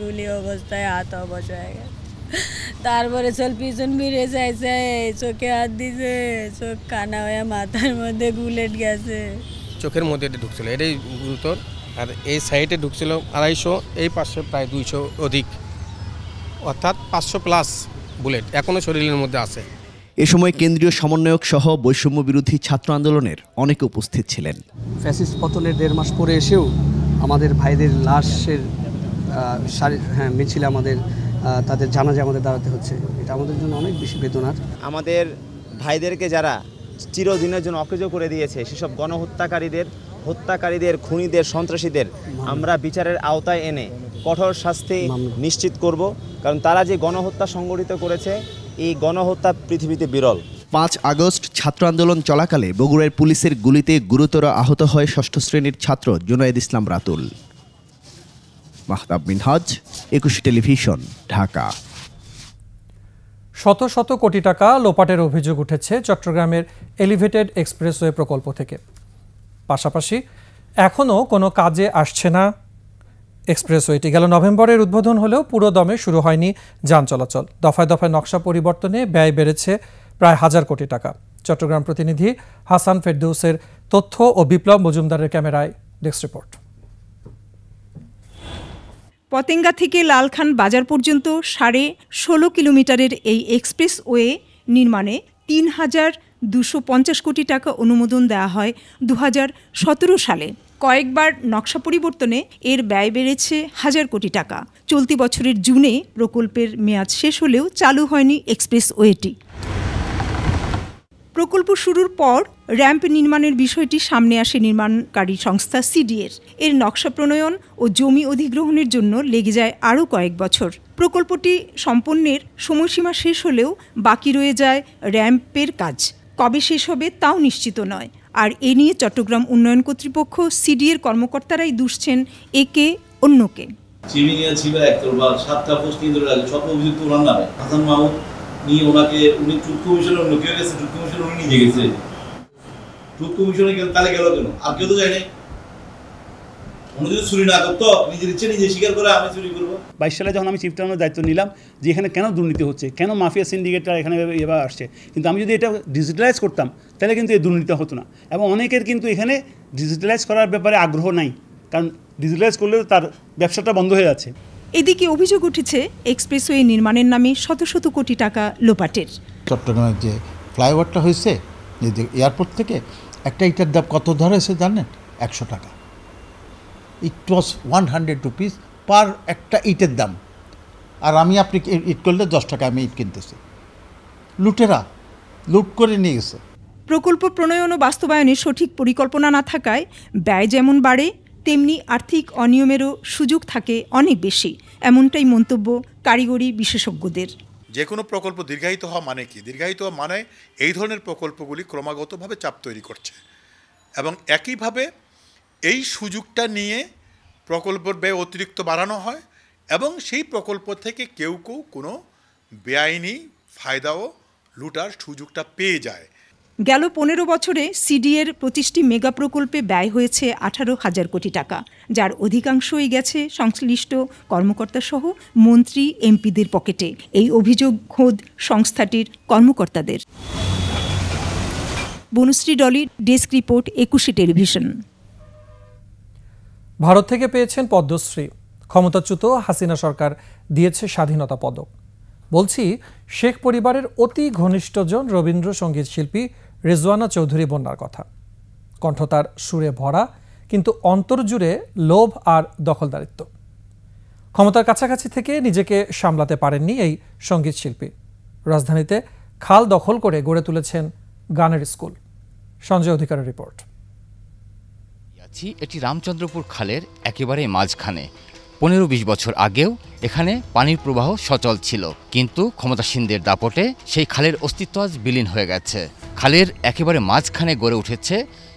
গুলি অবস্থায় হাত অবশ হয়ে গেছে, তারপরে চল পিছন ফিরে চাইছে, চোখে হাত দিছে, চোখ কানা হয়ে মাথার মধ্যে বুলেট গেছে। চোখের মধ্যে ঢুকছিল, এটাই গুরুতর। আর এই সাইডে ঢুকছিল 250, এই পাশে প্রায় 200 অধিক, অর্থাৎ 500 প্লাস বুলেট এখনো শরীরের মধ্যে আছে। এ সময় কেন্দ্রীয় সমন্বয়ক সহ বৈষম্য বিরোধী ছাত্র আন্দোলনের অনেকে উপস্থিত ছিলেন। ফ্যাসিস্ট পতনের 1.5 মাস পরে এসেও আমাদের ভাইদের লাশের মিছিলে আমাদের তাদের জানাজা আমাদের দাঁড়াতে হচ্ছে, এটা আমাদের জন্য অনেক বেশি বেদনার। আমাদের ভাইদেরকে যারা চিরদিনের জন্য অকেজ করে দিয়েছে, সেসব হত্যাকারীদের, খুনিদের, সন্ত্রাসীদের আমরা বিচারের আওতায় এনে কঠোর শাস্তি নিশ্চিত করব, কারণ তারা যে গণহত্যা সংগঠিত করেছে, এই গণহত্যা পৃথিবীতে বিরল। 5 আগস্ট ছাত্র আন্দোলন চলাকালে বগুড়ার পুলিশের গুলিতে গুরুতর আহত হয় 6ষ্ঠ শ্রেণীর ছাত্র জুনায়েদ ইসলাম রাতুল। মাহতাব মিনহাজ, 21 টেলিভিশন, ঢাকা। শত শত কোটি টাকা লোপাটের অভিযোগ উঠেছে চট্টগ্রামের এলিভেটেড এক্সপ্রেসওয়ে প্রকল্প থেকে। পাশাপাশি এখনও কোনো কাজে আসছে না এক্সপ্রেসওয়েটি। গেল নভেম্বরের উদ্বোধন হলেও পুরো দমে শুরু হয়নি যান চলাচল। দফায় দফায় নকশা পরিবর্তনে ব্যয় বেড়েছে প্রায় 1000 কোটি টাকা। চট্টগ্রাম প্রতিনিধি হাসান ফেরদৌসের তথ্য ও বিপ্লব মজুমদারের ক্যামেরায় ডেস্ক রিপোর্ট। পতেঙ্গা থেকে লালখান বাজার পর্যন্ত 16.5 কিলোমিটারের এই এক্সপ্রেসওয়ে নির্মাণে 3250 কোটি টাকা অনুমোদন দেওয়া হয় 2017 সালে। কয়েকবার নকশা পরিবর্তনে এর ব্যয় বেড়েছে 1000 কোটি টাকা। চলতি বছরের জুনে প্রকল্পের মেয়াদ শেষ হলেও চালু হয়নি এক্সপ্রেসওয়েটি। প্রকল্প শুরুর পর র্যাম্প নির্মাণের বিষয়টি সামনে আসে নির্মাণকারী সংস্থা সিডিএর। এর নকশা প্রণয়ন ও জমি অধিগ্রহণের জন্য লেগে যায় আরও কয়েক বছর। প্রকল্পটি সম্পন্নের সময়সীমা শেষ হলেও বাকি রয়ে যায় র্যাম্পের কাজ। কবে শেষ হবে তাও নিশ্চিত নয়। আর এ নিয়ে চট্টগ্রাম উন্নয়ন কর্তৃপক্ষ সিডিএর কর্মকর্তারাই দুষছেন একে অন্যকে। চিমিনিয়া ছিল একবার 7টা পোস্ট নিয়ে ধরে সব অভিযুক্ত ওনার নামে। হাসান মাহমুদ নিয়ে ওনাকে উনি ট্রুথ কমিশনের অন্য কেউ গেছে, ট্রুথ কমিশন উনি নিজে গেছে। ট্রুথ কমিশনে তাহলে গেল কেন? আর কেউ তো যায়নি। উনি যদি চুরি না করতো, নিজের ইচ্ছে নিজে স্বীকার করে আমি চুরি করবো। 22 সালে যখন আমি চিফ টাউনের দায়িত্ব নিলাম যে এখানে কেন দুর্নীতি হচ্ছে, কেন মাফিয়া সিন্ডিকেটরা এখানে এবার আসছে, কিন্তু আমি যদি এটা ডিজিটালাইজ করতাম তাহলে কিন্তু এই দুর্নীতি হতো না। এবং অনেকের কিন্তু এখানে ডিজিটালাইজ করার ব্যাপারে আগ্রহ নাই, কারণ ডিজিটালাইজ করলেও তার ব্যবসাটা বন্ধ হয়ে যাচ্ছে। এদিকে অভিযোগ উঠেছে এক্সপ্রেসওয়ে নির্মাণের নামে শত শত কোটি টাকা লোপাটের। চট্টগ্রামের যে ফ্লাইওভারটা হয়েছে যে এয়ারপোর্ট থেকে, একটা ইটার দাম কত ধরেছে জানেন? 100 টাকা। ইট ওয়াজ 100 রুপিস পার একটা ইটের দাম। আর আমি আপনি ইট করলে 10 টাকা আমি ইট কিনতেছি। লুটেরা লুট করে নিয়ে গেছে। প্রকল্প প্রণয়ন ও বাস্তবায়নে সঠিক পরিকল্পনা না থাকায় ব্যয় যেমন বাড়ে, তেমনি আর্থিক অনিয়মেরও সুযোগ থাকে অনেক বেশি, এমনটাই মন্তব্য কারিগরি বিশেষজ্ঞদের। যে কোনো প্রকল্প দীর্ঘায়িত হওয়া মানে কি? দীর্ঘায়িত হওয়া মানে এই ধরনের প্রকল্পগুলি ক্রমাগতভাবে চাপ তৈরি করছে এবং একইভাবে এই সুযোগটা নিয়ে প্রকল্পের ব্যয় অতিরিক্ত বাড়ানো হয় এবং সেই প্রকল্প থেকে কেউ কোনো বেআইনি ফায়দাও লুটার সুযোগটা পেয়ে যায়। গেল 15 বছরে সিডিএর 25টি মেগা প্রকল্পে ব্যয় হয়েছে 18,000 কোটি টাকা, যার অধিকাংশই গেছে সংশ্লিষ্ট কর্মকর্তা সহ মন্ত্রী এমপিদের পকেটে। এই অভিযোগ খোদ সংস্থাটির কর্মকর্তাদের। Banushree Dolly, desk report, 21 television. Bharat থেকে পেয়েছেন পদ্মশ্রী। ক্ষমতাচ্যুত হাসিনা সরকার দিয়েছে স্বাধীনতা পদক। বলছি শেখ পরিবারের অতি ঘনিষ্ঠজন রবীন্দ্রসঙ্গীত শিল্পী রেজওয়ানা চৌধুরী বন্যার কথা। কণ্ঠ তার সুরে ভরা, কিন্তু অন্তর্জুড়ে লোভ আর দখলদারিত্ব। ক্ষমতার কাছাকাছি থেকে নিজেকে সামলাতে পারেননি এই সঙ্গীত শিল্পী। রাজধানীতে খাল দখল করে গড়ে তুলেছেন গানের স্কুল। সঞ্জয় অধিকারের রিপোর্ট। এটি রামচন্দ্রপুর খালের একেবারে মাঝখানে। 15-20 বছর আগেও এখানে পানির প্রবাহ সচল ছিল, কিন্তু ক্ষমতাসীনদের দাপটে সেই খালের অস্তিত্ব আজ বিলীন হয়ে গেছে। খালের একেবারে মাঝখানে গড়ে উঠেছে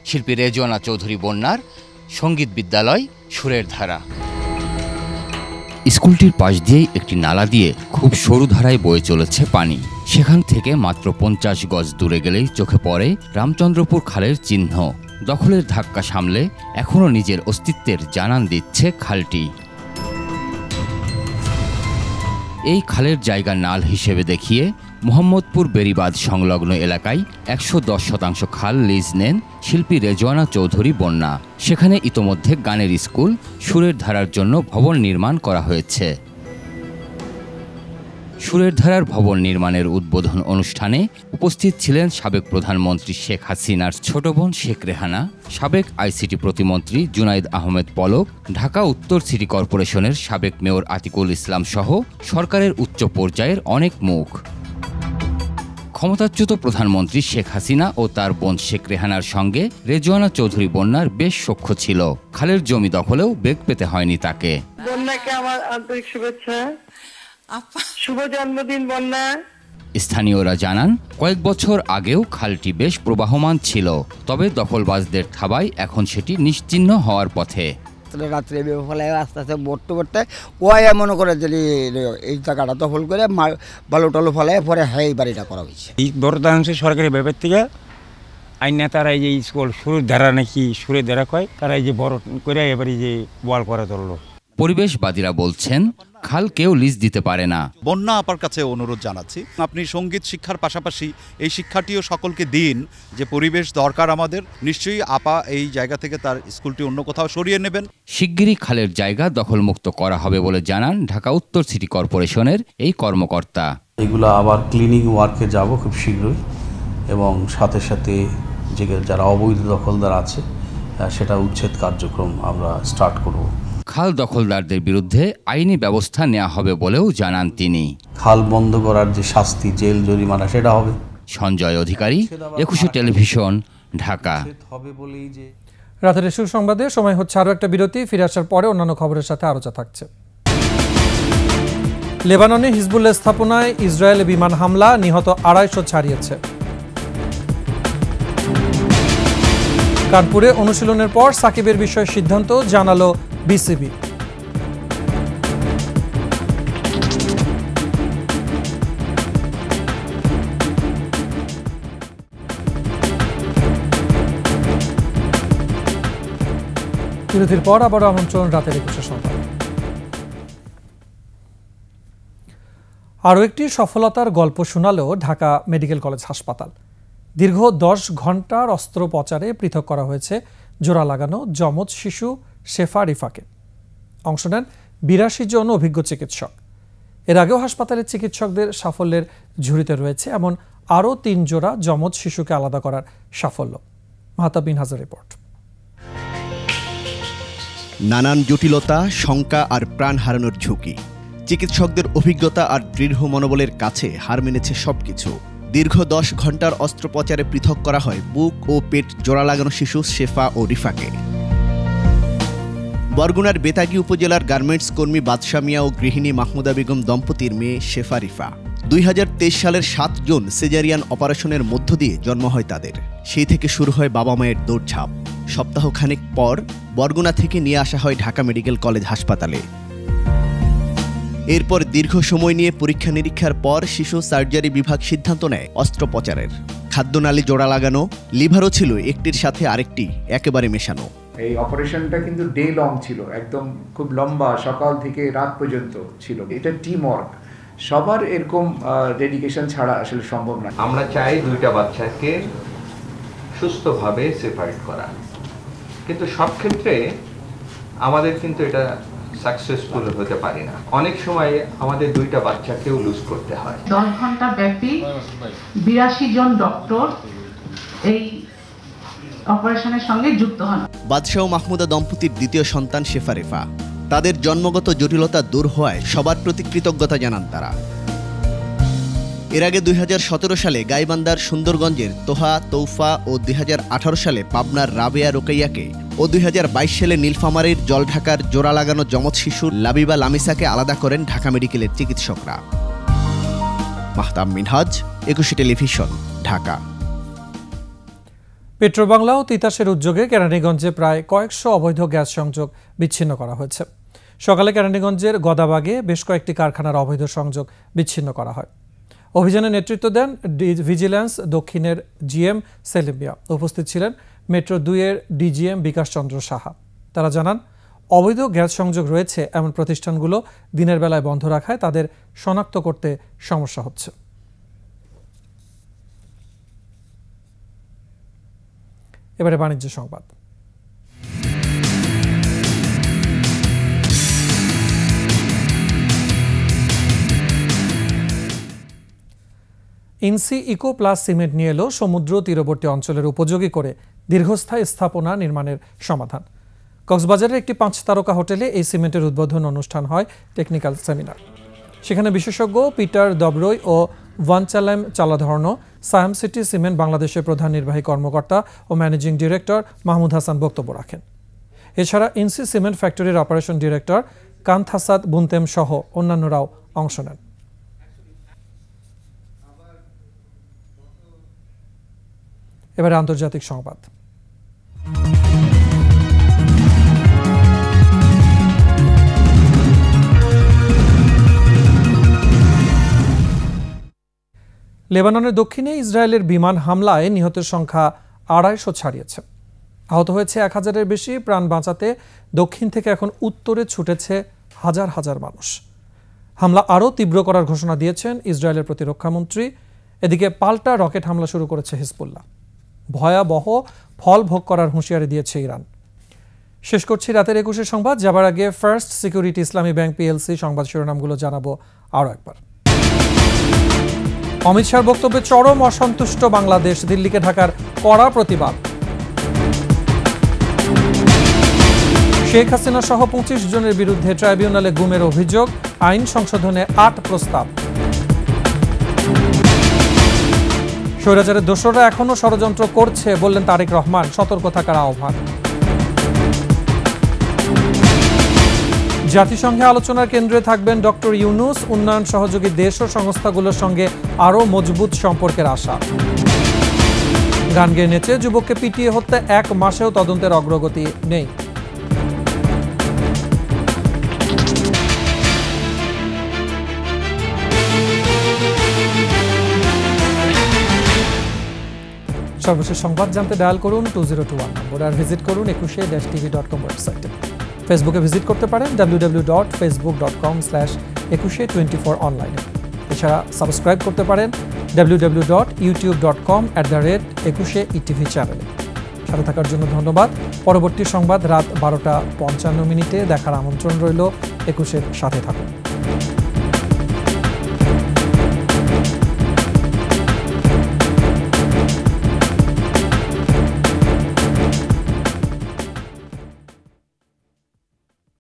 শিল্পী রেজওয়ানা চৌধুরী বন্যার সঙ্গীত বিদ্যালয় সুরের ধারা। স্কুলটির পাশ দিয়েই একটি নালা দিয়ে খুব সরু ধারায় বয়ে চলেছে পানি। সেখান থেকে মাত্র 50 গজ দূরে গেলেই চোখে পড়ে রামচন্দ্রপুর খালের চিহ্ন। দখলের ধাক্কা সামলে এখনও নিজের অস্তিত্বের জানান দিচ্ছে খালটি। এই খালের জায়গা নাল হিসেবে দেখিয়ে মোহাম্মদপুর বেড়িবাঁধ সংলগ্ন এলাকায় 110% খাল লিজ নেন শিল্পী রেজওয়ানা চৌধুরী বন্যা। সেখানে ইতোমধ্যে গানের স্কুল সুরের ধারার জন্য ভবন নির্মাণ করা হয়েছে। সুরের ধারার ভবন নির্মাণের উদ্বোধন অনুষ্ঠানে উপস্থিত ছিলেন সাবেক প্রধানমন্ত্রী শেখ হাসিনার ছোট বোন শেখ রেহানা, সাবেক আইসিটি প্রতিমন্ত্রী জুনাইদ আহমেদ পলক, ঢাকা উত্তর সিটি কর্পোরেশনের সাবেক মেয়র আতিকুল ইসলাম সহ সরকারের উচ্চ পর্যায়ের অনেক মুখ। ক্ষমতাচ্যুত প্রধানমন্ত্রী শেখ হাসিনা ও তার বোন শেখ রেহানার সঙ্গে রেজওয়ানা চৌধুরী বন্যার বেশ সখ্য ছিল। খালের জমি দখলেও বেগ পেতে হয়নি তাকে। বন্যাকে আমার আন্তরিক শুভেচ্ছা, শুভ জন্মদিন বন্যা। স্থানীয়রা জানান, কয়েক বছর আগেও খালটি বেশ প্রবাহমান ছিল, তবে দখলবাজদের থাবায় এখন সেটি নিশ্চিহ্ন হওয়ার পথে। রাত্রে ফলায় আস্তে আস্তে বটতে ওয়াই মনে করে যে এই জায়গাটা দখল করে বালু টালু ফলায় পরে এই বাড়িটা করা হয়েছে। এই বর্তমানে সরকারি ব্যাপার থেকে আইনা তারা এই যে স্কুল সুরের ধারা নাকি সুরের ধারা কয়, তারা এই যে বড় করে এবারে যে ওয়াল করা ধরলো। পরিবেশবাদীরা বলছেন, খাল কেউ লিজ দিতে পারে না। বন্যা আপার কাছে অনুরোধ জানাচ্ছি, আপনি সঙ্গীত শিক্ষার পাশাপাশি এই শিক্ষাটিও সকলকে দিন, যে পরিবেশ দরকার আমাদের। নিশ্চয়ই আপা এই জায়গা থেকে তার স্কুলটি অন্য কোথাও সরিয়ে নেবেন। শিগগিরই খালের জায়গা দখলমুক্ত করা হবে বলে জানান ঢাকা উত্তর সিটি কর্পোরেশনের এই কর্মকর্তা। এগুলো আবার ক্লিনিং ওয়ার্কে যাব খুব শীঘ্রই, এবং সাথে সাথে যে যারা অবৈধ দখলদার আছে সেটা উচ্ছেদ কার্যক্রম আমরা স্টার্ট করব। খাল দখলদারদের বিরুদ্ধে আইনি ব্যবস্থা নেওয়া হবে বলেও জানান তিনি। খাল বন্ধ করার যে শাস্তি, জেল জরিমানা, সেটা হবে। সঞ্জয় অধিকারী, 21 টেলিভিশন, ঢাকা। রাতের সুসংবাদে সময় হচ্ছে আরও একটা বিরতি। ফিরে আসার পরে অন্যান্য খবরের সাথে আলোচনা থাকছে। লেবাননে হিজবুল্লাহ স্থাপনায় ইসরায়েলে বিমান হামলা, নিহত 250 ছাড়িয়েছে। কানপুরে অনুশীলনের পর সাকিবের বিষয়ে সিদ্ধান্ত জানালো বিসিবি। বিরতির পর আবার আমন্ত্রণ রাতের 21 সংবাদ। আরও একটি সফলতার গল্প শোনালো ঢাকা মেডিকেল কলেজ হাসপাতাল। দীর্ঘ 10 ঘন্টার অস্ত্রোপচারে পৃথক করা হয়েছে জোড়া লাগানো যমজ শিশু শেফা রিফাকে। অংশ নেন 82 জন অভিজ্ঞ চিকিৎসক। এর আগেও হাসপাতালের চিকিৎসকদের সাফল্যের ঝুড়িতে রয়েছে এমন আরও 3 জোড়া যমজ শিশুকে আলাদা করার সাফল্য। মাহতাব বিন হাজার রিপোর্ট। নানান জটিলতা, শঙ্কা আর প্রাণ হারানোর ঝুঁকি, চিকিৎসকদের অভিজ্ঞতা আর দৃঢ় মনোবলের কাছে হার মেনেছে সবকিছু। দীর্ঘ 10 ঘন্টার অস্ত্রোপচারে পৃথক করা হয় বুক ও পেট জোড়া লাগানো শিশু শেফা ও রিফাকে। বরগুনার বেতাগী উপজেলার গার্মেন্টস কর্মী বাদশা মিয়া ও গৃহিণী মাহমুদা বেগম দম্পতির মেয়ে শেফা রিফা। 2023 সালের 7 জুন সিজারিয়ান অপারেশনের মধ্য দিয়ে জন্ম হয় তাদের। সেই থেকে শুরু হয় বাবা মায়ের দৌড়ঝাঁপ। সপ্তাহখানেক পর বরগুনা থেকে নিয়ে আসা হয় ঢাকা মেডিকেল কলেজ হাসপাতালে। এরপর দীর্ঘ সময় নিয়ে পরীক্ষা নিরীক্ষার পর শিশু সার্জারি বিভাগ সিদ্ধান্ত নেয় অস্ত্রোপচারের। খাদ্যনালী জোড়া লাগানো, লিভারও ছিল একটির সাথে আরেকটি একেবারে মেশানো। এই অপারেশনটা কিন্তু ডে লং ছিল, একদম খুব লম্বা, সকাল থেকে রাত পর্যন্ত ছিল। এটা টিম ওয়ার্ক, সবার এরকম ডেডিকেশন ছাড়া আসলে সম্ভব না। আমরা চাই 2টা বাচ্চাকে সুস্থভাবে সেপারেট করা, কিন্তু সব ক্ষেত্রে আমাদের কিন্তু এটা সাকসেসফুল হতে পারি না। অনেক সময় আমাদের 2টা বাচ্চাকেও লুজ করতে হয়। 10 ঘন্টা ব্যাপী 82 জন ডক্টর এই অপারেশনের সঙ্গে যুক্ত হন। বাদশা ও মাহমুদা দম্পতির দ্বিতীয় সন্তান শেফা রিফা। তাদের জন্মগত জটিলতা দূর হওয়ায় সবার প্রতি কৃতজ্ঞতা জানান তারা। এর আগে 2017 সালে গাইবান্ধার সুন্দরগঞ্জের তোহা, তৌফা ও 2018 সালে পাবনার রাবেয়া রোকেইয়াকে ও 2022 সালে নীলফামারীর জলঢাকার জোড়া লাগানো যমজ শিশু লাবিবা লামিসাকে আলাদা করেন ঢাকা মেডিকেলের চিকিৎসকরা। মাহতাব মিনহাজ, একুশে টেলিভিশন, ঢাকা। পেট্রোবাংলা ও তিতাসের উদ্যোগে কেরানীগঞ্জে প্রায় কয়েকশো অবৈধ গ্যাস সংযোগ বিচ্ছিন্ন করা হয়েছে। সকালে কেরানীগঞ্জের গদাবাগে বেশ কয়েকটি কারখানার অবৈধ সংযোগ বিচ্ছিন্ন করা হয়। অভিযানে নেতৃত্ব দেন ভিজিল্যান্স দক্ষিণের জিএম সেলিম মিয়া। উপস্থিত ছিলেন মেট্রো 2-এর ডিজিএম বিকাশ চন্দ্র সাহা। তারা জানান, অবৈধ গ্যাস সংযোগ রয়েছে এমন প্রতিষ্ঠানগুলো দিনের বেলায় বন্ধ রাখায় তাদের শনাক্ত করতে সমস্যা হচ্ছে। এবারে বাণিজ্য সংবাদ। ইনসি ইকো প্লাস সিমেন্ট নিয়ে এলো সমুদ্র তীরবর্তী অঞ্চলের উপযোগী করে দীর্ঘস্থায়ী স্থাপনা নির্মাণের সমাধান। কক্সবাজারের একটি 5 তারকা হোটেলে এই সিমেন্টের উদ্বোধন অনুষ্ঠান হয় টেকনিক্যাল সেমিনার। সেখানে বিশেষজ্ঞ পিটার দবরই ও ভানচালাম চালাধর্ণ, সায়াম সিটি সিমেন্ট বাংলাদেশের প্রধান নির্বাহী কর্মকর্তা ও ম্যানেজিং ডিরেক্টর মাহমুদ হাসান বক্তব্য রাখেন। এছাড়া ইনসি সিমেন্ট ফ্যাক্টরির অপারেশন ডিরেক্টর কান্থাসাদ বুনতেম সহ অন্যান্যরাও অংশ নেন। এবারে আন্তর্জাতিক সংবাদ। লেবাননের দক্ষিণে ইসরায়েলের বিমান হামলায় নিহতের সংখ্যা 250 ছাড়িয়েছে। আহত হয়েছে 1000-এর বেশি। প্রাণ বাঁচাতে দক্ষিণ থেকে এখন উত্তরে ছুটেছে হাজার হাজার মানুষ। হামলা আরও তীব্র করার ঘোষণা দিয়েছেন ইসরায়েলের প্রতিরক্ষামন্ত্রী। এদিকে পাল্টা রকেট হামলা শুরু করেছে হিজবুল্লাহ। ভয়াবহ ফল ভোগ করার হুঁশিয়ারি দিয়েছে ইরান। শেষ করছি রাতের 21 সংবাদ। যাবার আগে ফার্স্ট সিকিউরিটি ইসলামী ব্যাংক পিএলসি সংবাদ শিরোনামগুলো জানাবো আরও একবার। অমিত শাহর বক্তব্যে চরম অসন্তুষ্ট বাংলাদেশ, দিল্লিকে ঢাকার কড়া প্রতিবাদ। শেখ হাসিনা সহ 25 জনের বিরুদ্ধে ট্রাইব্যুনালে গুমের অভিযোগ, আইন সংশোধনে 8 প্রস্তাব। স্বৈরাচারের দোসররা এখনো ষড়যন্ত্র করছে বললেন তারেক রহমান, সতর্ক থাকার আহ্বান। জাতিসংঘে আলোচনার কেন্দ্রে থাকবেন ডক্টর ইউনুস, উন্নয়ন সহযোগী দেশ ও সংস্থাগুলোর সঙ্গে আরও মজবুত সম্পর্কের আশা। গান গেয়ে নেচে যুবককে পিটিয়ে হত্যা 1 মাসেও তদন্তের অগ্রগতি নেই। সর্বশেষ সংবাদ জানতে ডায়াল করুন 2021 নম্বর আর ভিজিট করুন ekushe-tv.com ওয়েবসাইটে। ফেসবুকে ভিজিট করতে পারেন www.facebook.com/ekushe24 অনলাইনে। এছাড়া সাবস্ক্রাইব করতে পারেন www.youtube.com/ekushe-etv চ্যানেলে। সাথে থাকার জন্য ধন্যবাদ। পরবর্তী সংবাদ রাত 12টা 55 মিনিটে দেখার আমন্ত্রণ রইল। একুশের সাথে থাকুন।